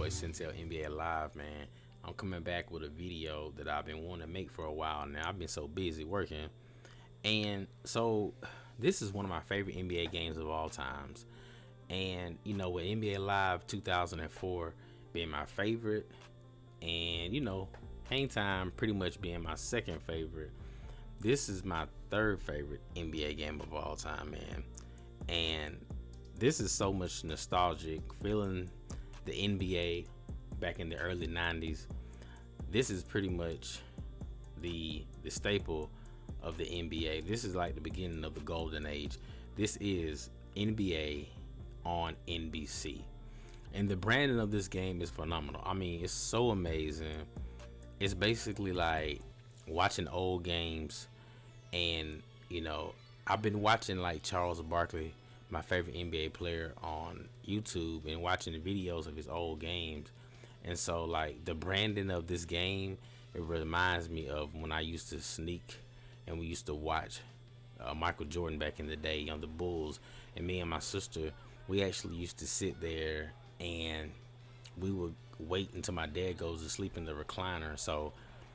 boy Centel NBA Live, man. I'm coming back with a video that I've been wanting to make for a while now. I've been so busy working. And so this is one of my favorite NBA games of all times. And with NBA Live 2004 being my favorite, and Hang Time pretty much being my second favorite, this is my third favorite NBA game of all time, man. And this is so much nostalgic, feeling the NBA back in the early 90s. This is pretty much the staple of the NBA. This is like the beginning of the golden age. This is NBA on NBC. And the branding of this game is phenomenal. I mean, it's so amazing. It's basically like watching old games. And, I've been watching like Charles Barkley, my favorite NBA player, on YouTube and watching the videos of his old games. And so like the branding of this game, it reminds me of when I used to sneak and we used to watch Michael Jordan back in the day on the Bulls. And me and my sister, we actually used to sit there and we would wait until my dad goes to sleep in the recliner. So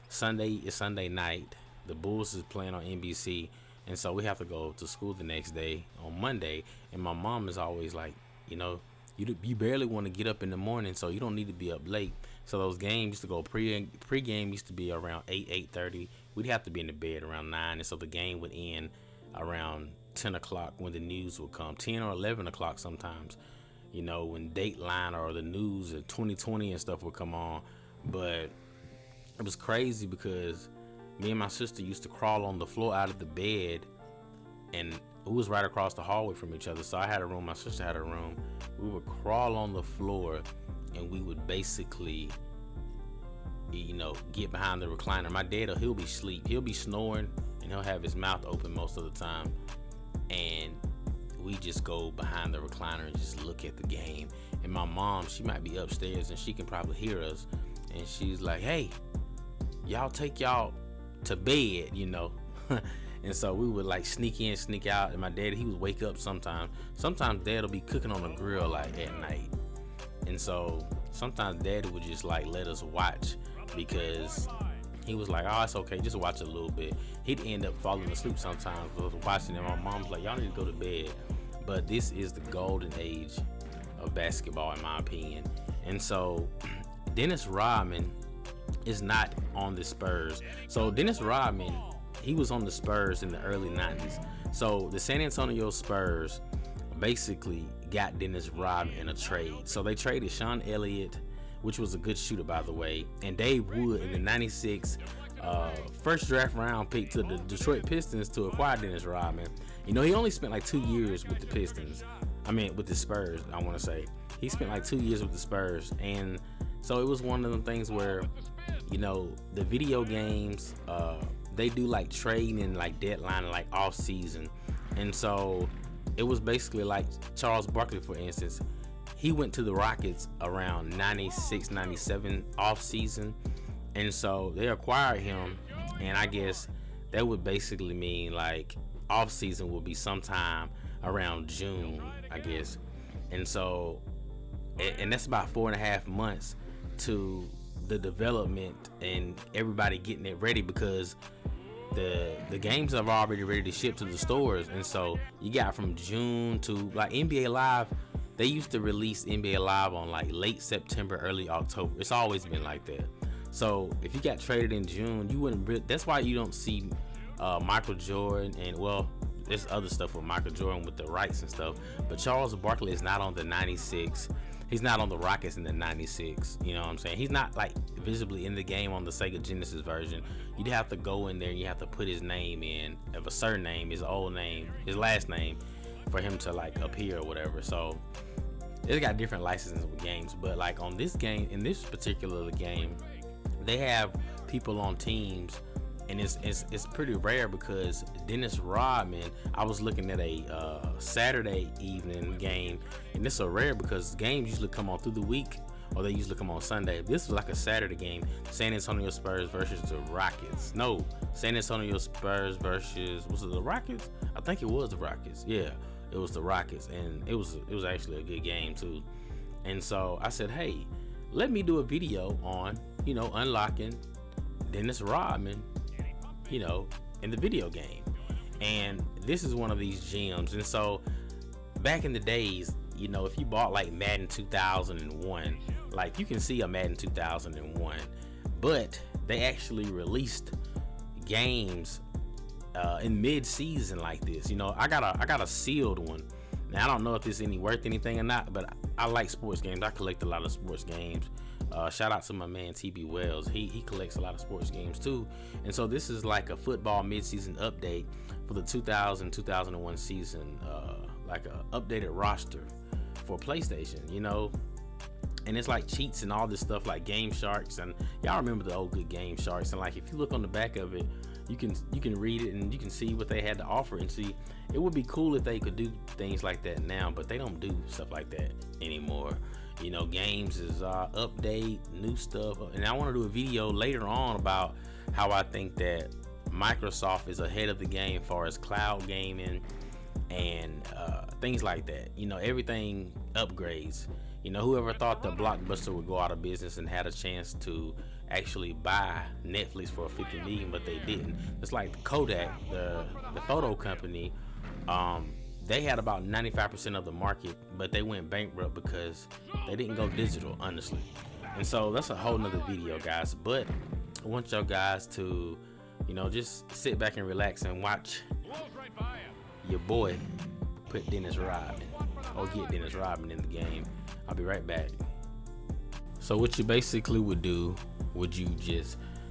Sunday is Sunday night. The Bulls is playing on NBC. And so we have to go to school the next day on Monday. And my mom is always like, you barely want to get up in the morning, so you don't need to be up late. So those games used to go pre-game used to be around 8:30. We'd have to be in the bed around 9. And so the game would end around 10 o'clock when the news would come, 10 or 11 o'clock sometimes, when Dateline or the news of 2020 and stuff would come on. But it was crazy because me and my sister used to crawl on the floor out of the bed, and it was right across the hallway from each other. So I had a room, my sister had a room. We would crawl on the floor and we would basically, get behind the recliner. My dad, he'll be asleep. He'll be snoring and he'll have his mouth open most of the time. And we just go behind the recliner and just look at the game. And my mom, she might be upstairs and she can probably hear us. And she's like, hey, y'all take y'all to bed, And so we would like sneak in, sneak out. And my dad, he would wake up sometimes. Sometimes dad will be cooking on the grill like at night. And so sometimes dad would just like let us watch because he was like, oh, it's okay, just watch a little bit. He'd end up falling asleep sometimes with watching it. My mom's like, y'all need to go to bed. But this is the golden age of basketball in my opinion. And so Dennis Rodman is not on the Spurs. So Dennis Rodman, he was on the Spurs in the early 90s. So the San Antonio Spurs basically got Dennis Rodman in a trade. So they traded Sean Elliott, which was a good shooter by the way, and Dave Wood in the 96 first draft round pick to the Detroit Pistons to acquire Dennis Rodman. He only spent like 2 years with the Pistons. With the Spurs, I want to say. He spent like 2 years with the Spurs. And so it was one of them things where, the video games, they do like trading and like deadline, like off season. And so it was basically like Charles Barkley, for instance. He went to the Rockets around 96, 97 off season. And so they acquired him. And I guess that would basically mean like off season would be sometime around June, I guess. And so, and that's about 4.5 months to the development and everybody getting it ready because the games are already ready to ship to the stores. And so you got from June to like NBA Live. They used to release NBA Live on like late September, early October. It's always been like that. So if you got traded in June, you wouldn't that's why you don't see Michael Jordan, and well, there's other stuff with Michael Jordan with the rights and stuff, but Charles Barkley is not on the 96. He's not on the Rockets in the 96. You know what I'm saying? He's not like visibly in the game on the Sega Genesis version. You'd have to go in there and you have to put his name in, of a certain name, his old name, his last name, for him to like appear or whatever. So it's got different licenses with games, but like on this game, in this particular game, they have people on teams. And it's pretty rare because Dennis Rodman, I was looking at a Saturday evening game, and it's so rare because games usually come on through the week or they usually come on Sunday. This was like a Saturday game, San Antonio Spurs versus the Rockets. No, San Antonio Spurs versus, was it the Rockets? I think it was the Rockets. Yeah, it was the Rockets, and it was actually a good game too. And so I said, hey, let me do a video on, unlocking Dennis Rodman, in the video game. And this is one of these gems. And so back in the days, if you bought like Madden 2001, like you can see a Madden 2001, but they actually released games in mid-season like this. I got a sealed one. Now I don't know if this is worth anything or not, but I like sports games. I collect a lot of sports games. Shout out to my man TB Wells. He collects a lot of sports games too. And so this is like a football mid-season update for the 2000-2001 season, like a updated roster for PlayStation, and it's like cheats and all this stuff like Game Sharks, and y'all remember the old good Game Sharks. And like if you look on the back of it, you can read it and you can see what they had to offer, and see it would be cool if they could do things like that now, but they don't do stuff like that anymore. Games is update new stuff, and I want to do a video later on about how I think that Microsoft is ahead of the game as far as cloud gaming and things like that. Everything upgrades. Whoever thought that Blockbuster would go out of business and had a chance to actually buy Netflix for $50 million, but they didn't. It's like Kodak, the photo company. They had about 95% of the market, but they went bankrupt because they didn't go digital, honestly. And so that's a whole nother video, guys. But I want y'all guys to, just sit back and relax and watch your boy put Dennis Rodman, or get Dennis Rodman in the game. I'll be right back. So what you basically would do,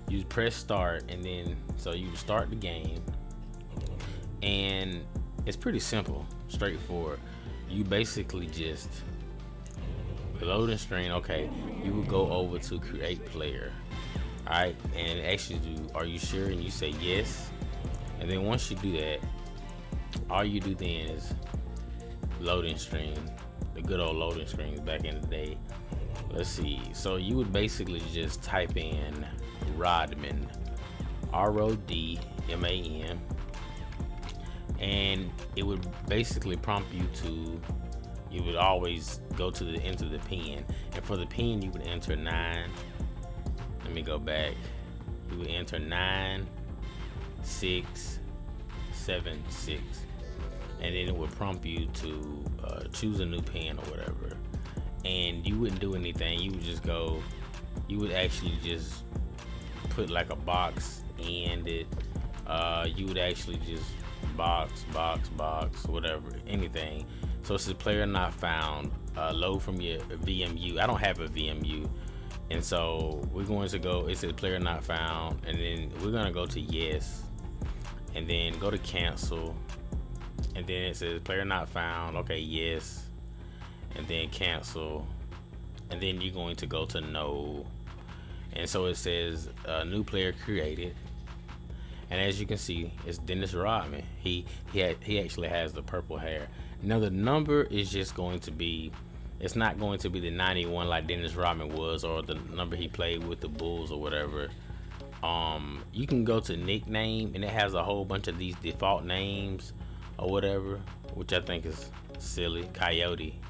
you press start, and then so you start the game, and it's pretty simple, straightforward. You basically just loading screen. Okay, you would go over to create player. All right, and it asks you, are you sure? And you say yes. And then once you do that, all you do then is loading screen, the good old loading screens back in the day. Let's see. So you would basically just type in Rodman, RODMAN, and it would basically prompt you to, you would always go to enter the pin, and for the pin you would enter 9. Let me go back. You would enter 9676, and then it would prompt you to choose a new pin or whatever. And you wouldn't do anything. You would just go. You would actually just put like a box and it. You would actually just box, whatever, anything. So it says player not found. Load from your VMU. I don't have a VMU, and so we're going to go. It says player not found, and then we're gonna go to yes, and then go to cancel, and then it says player not found. Okay, yes, and then cancel, and then you're going to go to no, and so it says new player created. And as you can see, it's Dennis Rodman. He actually has the purple hair. Now the number is just going to be, it's not going to be the 91 like Dennis Rodman was, or the number he played with the Bulls or whatever. You can go to nickname, and it has a whole bunch of these default names or whatever, which I think is silly. Coyote.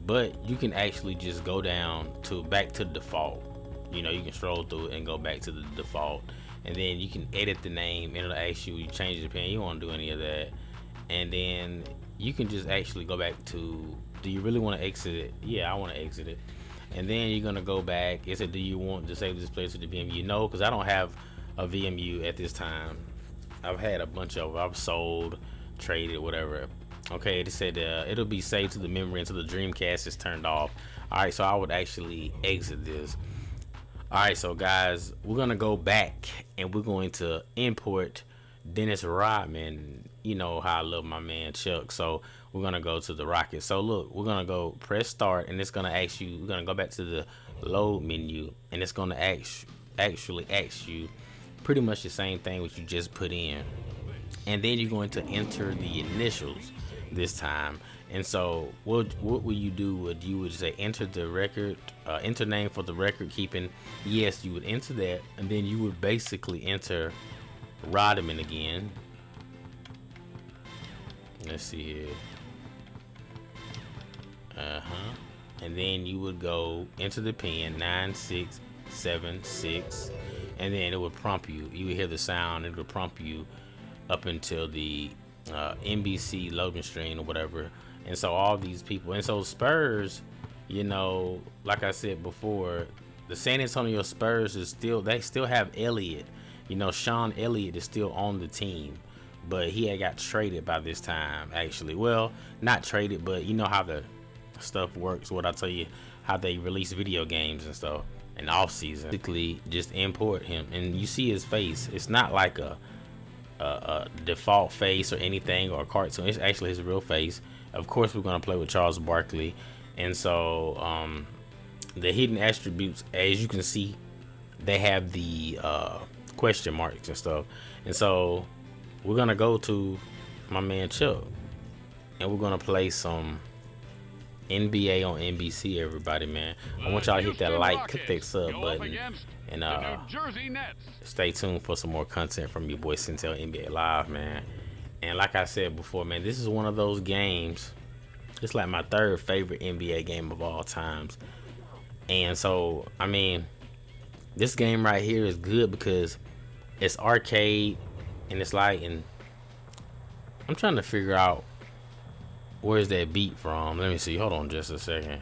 But you can actually just go down to back to the default. You can stroll through it and go back to the default, and then you can edit the name, and it'll ask you change the pin. You don't want to do any of that. And then you can just actually go back to, do you really want to exit it? Yeah, I want to exit it. And then you're gonna go back. It said, do you want to save this place to the VMU? No, because I don't have a VMU at this time. I've had a bunch of, I've sold, traded, whatever. Okay, it said it'll be saved to the memory until the Dreamcast is turned off. All right, so I would actually exit this. All right, so guys, we're gonna go back and we're going to import Dennis Rodman. You know how I love my man Chuck. So we're gonna go to the Rockets. So look, we're gonna go press start, and it's gonna ask you, we're gonna go back to the load menu, and it's gonna actually ask you pretty much the same thing which you just put in. And then you're going to enter the initials this time. And so what will you do? You would say enter the record, enter name for the record keeping. Yes, you would enter that, and then you would basically enter Rodman again. Let's see here. and then you would go into the pen 9 6 7 6, and then it would prompt you. You would hear the sound. It would prompt you up until the NBC loading screen or whatever. And so all these people, and so Spurs, you know, like I said before, the San Antonio Spurs they still have Elliott. You know, Sean Elliott is still on the team, but he had got traded by this time, actually. Well, not traded, but you know how the stuff works. What I tell you, how they release video games and stuff in off season. Basically, just import him, and you see his face. It's not like a default face or anything or a cartoon. It's actually his real face. Of course, we're gonna play with Charles Barkley, and so the hidden attributes, as you can see, they have the question marks and stuff. And so we're gonna go to my man Chuck, and we're gonna play some NBA on NBC. Everybody, man, I want y'all to hit that like, click that sub button, and stay tuned for some more content from your boy Centel NBA Live, man. And like I said before, man, this is one of those games. It's like my third favorite NBA game of all times. And so, I mean, this game right here is good because it's arcade, and it's like, and I'm trying to figure out where's that beat from. Let me see. Hold on just a second.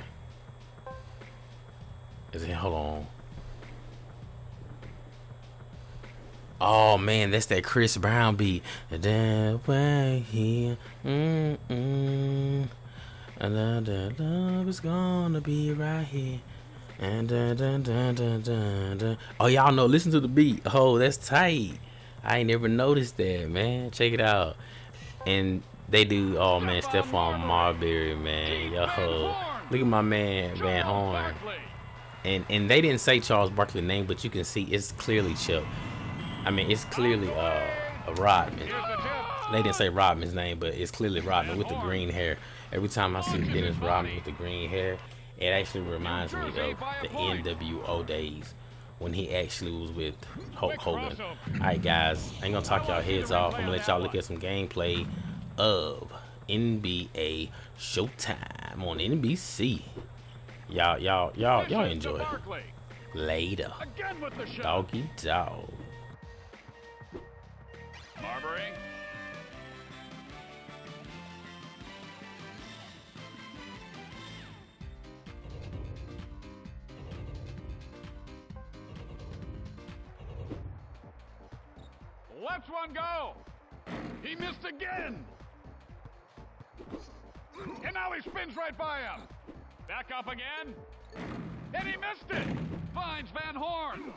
Hold on. Oh man, that's that Chris Brown beat. That way here. Another love is gonna be right here. And oh, y'all know, listen to the beat. Oh, that's tight. I ain't never noticed that, man. Check it out. And they do, oh man, Stephon Marbury, man. Yo, look at my man Van Horn. And they didn't say Charles Barkley's name, but you can see it's clearly Chuck. I mean, it's clearly Rodman. They didn't say Rodman's name, but it's clearly Rodman with the green hair. Every time I see Dennis Rodman with the green hair, it actually reminds me of the NWO days when he actually was with Hulk Hogan. Alright guys, I ain't gonna talk y'all heads off. I'm gonna let y'all look at some gameplay of NBA Showtime on NBC. Y'all enjoy. Later. Doggy dog. Marbury. Lets one go. He missed again. And now he spins right by him. Back up again. And he missed it. Finds Van Horn.